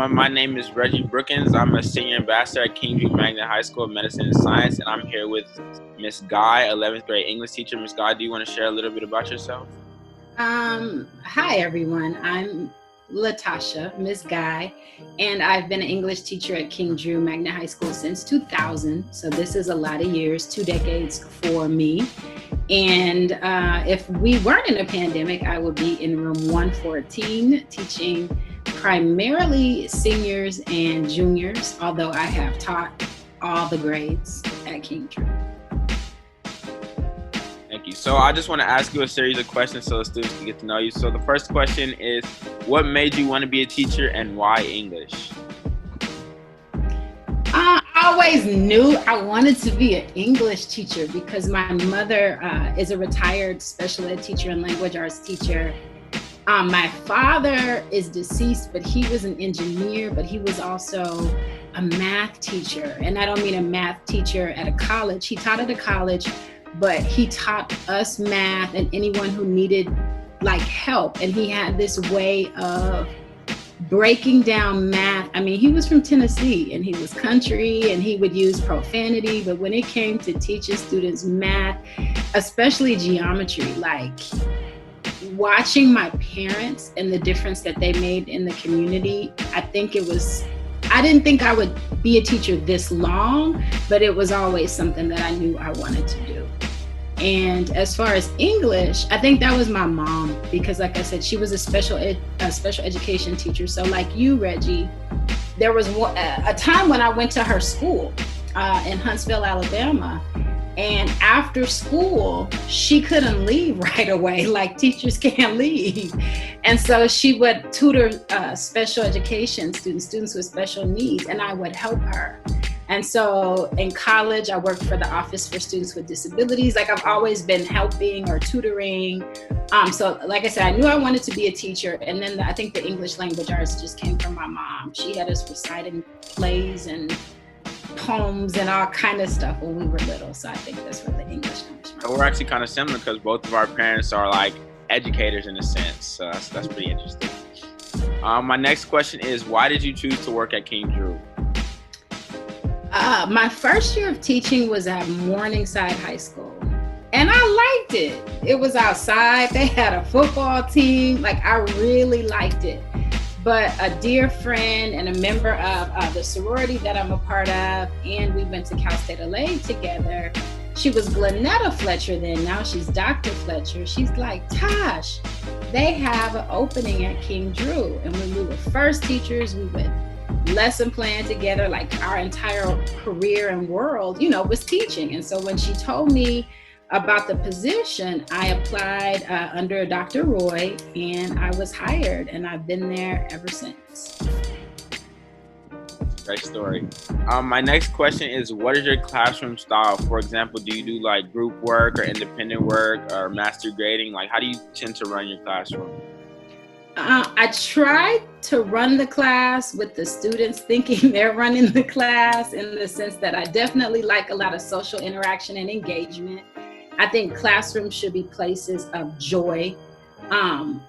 My name is Reggie Brookins. I'm a senior ambassador at Kingview Magnet High School of Medicine and Science, and I'm here with Ms.Guy, 11th grade English teacher. Ms.Guy, do you want to share a little bit about yourself? Hi, everyone. I'm Latasha, Ms.Guy, and I've been an English teacher at King Drew Magnet High School since 2000. So this is a lot of years, 2 decades for me. And if we weren't in a pandemic, I would be in room 114 teaching primarily seniors and juniors, although I have taught all the grades at King Drew. Thank you. So I just want to ask you a series of questions so the students can get to know you. So the first question is, what made you want to be a teacher and why English? I always knew I wanted to be an English teacher because my mother is a retired special ed teacher and language arts teacher. My father is deceased, but he was an engineer, but he was also a math teacher. And I don't mean a math teacher at a college. He taught at a college, but he taught us math and anyone who needed like help. And he had this way of breaking down math. I mean, he was from Tennessee and he was country and he would use profanity, but when it came to teaching students math, especially geometry, like watching my parents and the difference that they made in the community, I didn't think I would be a teacher this long, but it was always something that I knew I wanted to do. And as far as English, I think that was my mom, because like I said, she was a special education teacher. So like you, Reggie, there was a time when I went to her school in Huntsville, Alabama. And after school, she couldn't leave right away, like teachers can't leave. And so she would tutor special education students with special needs, and I would help her. And so in college, I worked for the Office for Students with Disabilities. Like I've always been helping or tutoring. So like I said, I knew I wanted to be a teacher. And then I think the English language arts just came from my mom. She had us reciting plays and poems and all kind of stuff when we were little. So I think that's where the English comes from. We're actually kind of similar because both of our parents are like educators in a sense. So that's pretty interesting. My next question is, why did you choose to work at King Drew? My first year of teaching was at Morningside High School. And I liked it. It was outside. They had a football team. Like I really liked it. But a dear friend and a member of the sorority that I'm a part of, and we went to Cal State LA together. She was Glenetta Fletcher then, now she's Dr. Fletcher. She's like, Tosh, they have an opening at King Drew. And when we were first teachers, we would lesson plan together, like our entire career and world, was teaching. And so when she told me about the position, I applied under Dr. Roy and I was hired, and I've been there ever since. Great story. My next question is, what is your classroom style? For example, do you do like group work or independent work or master grading? Like, how do you tend to run your classroom? I try to run the class with the students thinking they're running the class, in the sense that I definitely like a lot of social interaction and engagement. I think classrooms should be places of joy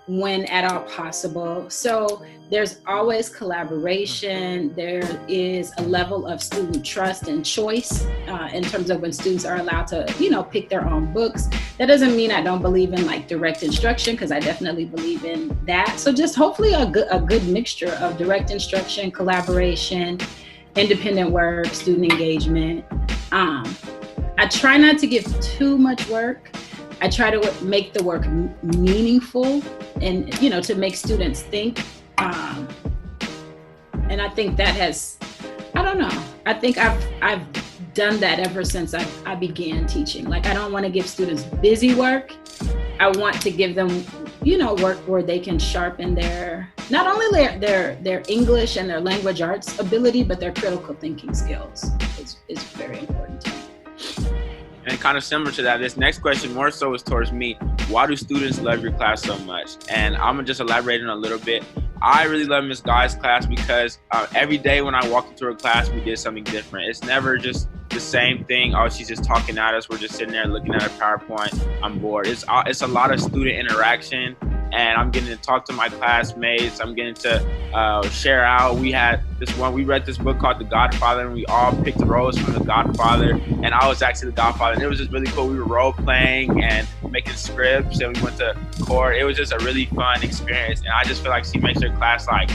when at all possible. So there's always collaboration. There is a level of student trust and choice in terms of when students are allowed to, pick their own books. That doesn't mean I don't believe in like direct instruction, because I definitely believe in that. So just hopefully a good mixture of direct instruction, collaboration, independent work, student engagement. I try not to give too much work. I try to make the work meaningful and, to make students think. And I think that I think I've done that ever since I began teaching. Like, I don't want to give students busy work. I want to give them, work where they can sharpen not only their English and their language arts ability, but their critical thinking skills is very important to me. And kind of similar to that, this next question more so is towards me. Why do students love your class so much? And I'm gonna just elaborate on a little bit. I really love Ms. Guy's class because every day when I walk into her class, we did something different. It's never just the same thing. Oh, she's just talking at us. We're just sitting there looking at a PowerPoint. I'm bored. It's a lot of student interaction, and I'm getting to talk to my classmates. I'm getting to share out. We read this book called The Godfather, and we all picked roles from The Godfather, and I was actually the Godfather, and it was just really cool. We were role playing and making scripts, and we went to court. It was just a really fun experience, and I just feel like she makes her class like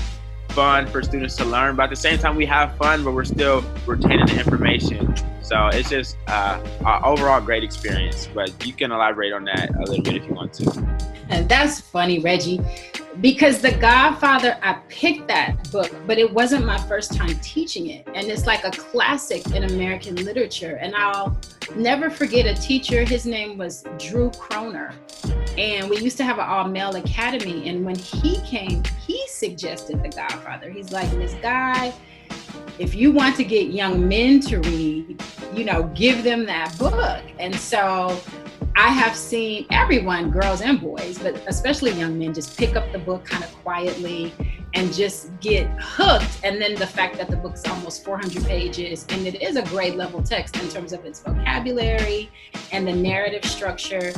fun for students to learn, but at the same time we have fun, but we're still retaining the information. So it's just an overall great experience, but you can elaborate on that a little bit if you want to. And that's funny, Reggie, because The Godfather, I picked that book, but it wasn't my first time teaching it. And it's like a classic in American literature. And I'll never forget a teacher. His name was Drew Croner. And we used to have an all-male academy. And when he came, he suggested The Godfather. He's like, Ms.Guy, if you want to get young men to read, give them that book. And so I have seen everyone, girls and boys, but especially young men, just pick up the book kind of quietly and just get hooked. And then the fact that the book's almost 400 pages, and it is a grade level text in terms of its vocabulary and the narrative structure.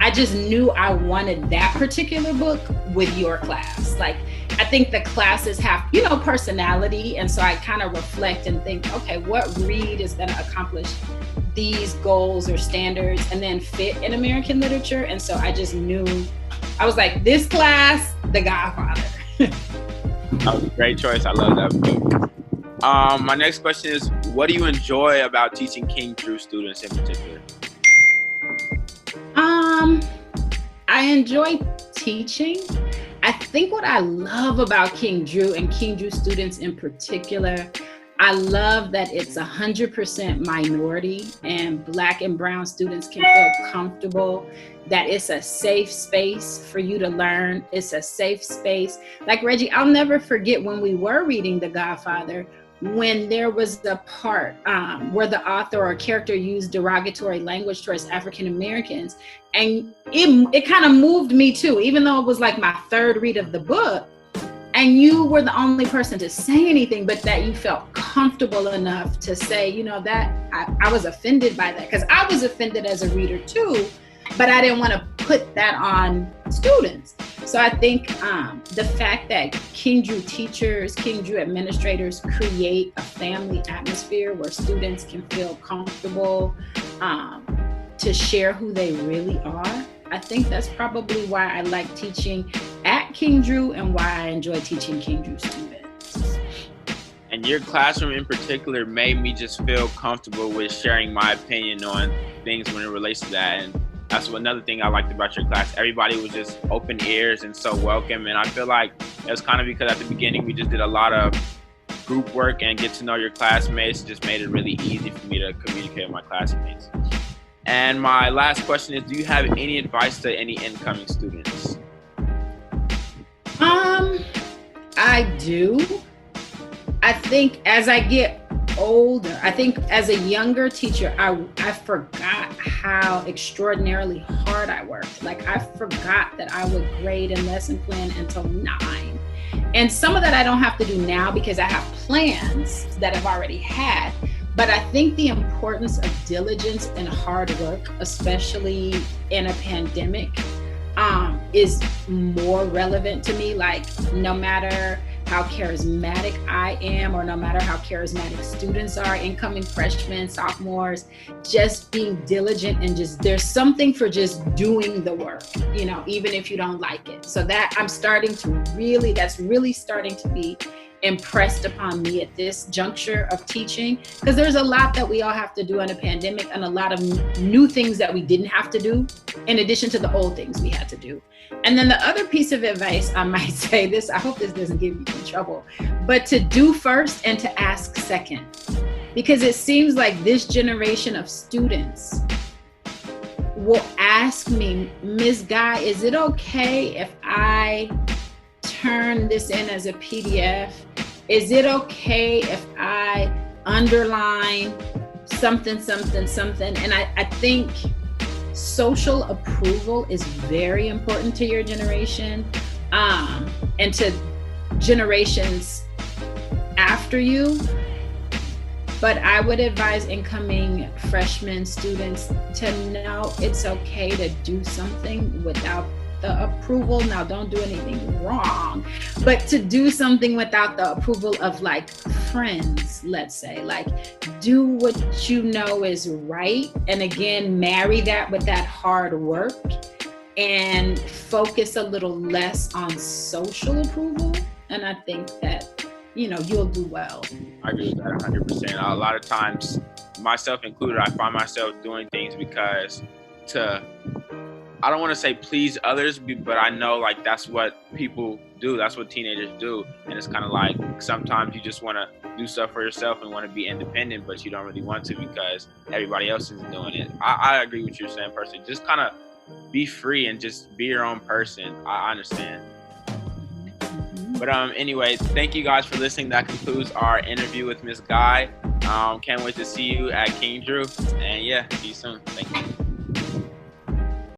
I just knew I wanted that particular book with your class. Like, I think the classes have, personality. And so I kind of reflect and think, okay, what read is going to accomplish these goals or standards and then fit in American literature? And so I just knew, I was like, this class, The Godfather. That was a great choice. I love that book. My next question is, what do you enjoy about teaching King Drew students in particular? I enjoy teaching. I think what I love about King Drew and King Drew students in particular, I love that it's 100% minority and Black and brown students can feel comfortable, that it's a safe space for you to learn. It's a safe space. Like, Reggie, I'll never forget when we were reading The Godfather, when there was the part where the author or character used derogatory language towards African Americans. And it kind of moved me too, even though it was like my third read of the book. And you were the only person to say anything, but that you felt comfortable enough to say, that I was offended by that, because I was offended as a reader too, but I didn't want to put that on students. So I think the fact that King Drew teachers, King Drew administrators create a family atmosphere where students can feel comfortable to share who they really are, I think that's probably why I like teaching at King Drew and why I enjoy teaching King Drew students. And your classroom in particular made me just feel comfortable with sharing my opinion on things when it relates to that. And that's another thing I liked about your class. Everybody was just open ears and so welcome. And I feel like it was kind of because at the beginning we just did a lot of group work and get to know your classmates. It just made it really easy for me to communicate with my classmates. And my last question is, do you have any advice to any incoming students? I do. I think as I get older, I think as a younger teacher, I forgot how extraordinarily hard I worked. Like, I forgot that I would grade and lesson plan until 9. And some of that I don't have to do now because I have plans that I've already had. But I think the importance of diligence and hard work, especially in a pandemic, is more relevant to me. Like, no matter how charismatic I am, or no matter how charismatic students are, incoming freshmen, sophomores, just being diligent and there's something for just doing the work, even if you don't like it. So that that's really starting to be impressed upon me at this juncture of teaching, because there's a lot that we all have to do in a pandemic and a lot of new things that we didn't have to do in addition to the old things we had to do. And then the other piece of advice I might say, I hope this doesn't get me in trouble, but to do first and to ask second, because it seems like this generation of students will ask me, Ms. Guy, is it okay if I turn this in as a PDF? Is it okay if I underline something? And I think social approval is very important to your generation, and to generations after you. But I would advise incoming freshman students to know it's okay to do something without the approval. Now, don't do anything wrong, but to do something without the approval of like friends, let's say, like do what you know is right. And again, marry that with that hard work and focus a little less on social approval. And I think that, you know, you'll do well. I agree with that 100%. A lot of times, myself included, I find myself doing things because I don't want to say please others, but I know like that's what people do. That's what teenagers do. And it's kind of like sometimes you just want to do stuff for yourself and want to be independent, but you don't really want to because everybody else is doing it. I agree with you saying personally. Just kind of be free and just be your own person. I understand. But anyway, thank you guys for listening. That concludes our interview with Ms. Guy. Can't wait to see you at King Drew. And yeah, see you soon. Thank you.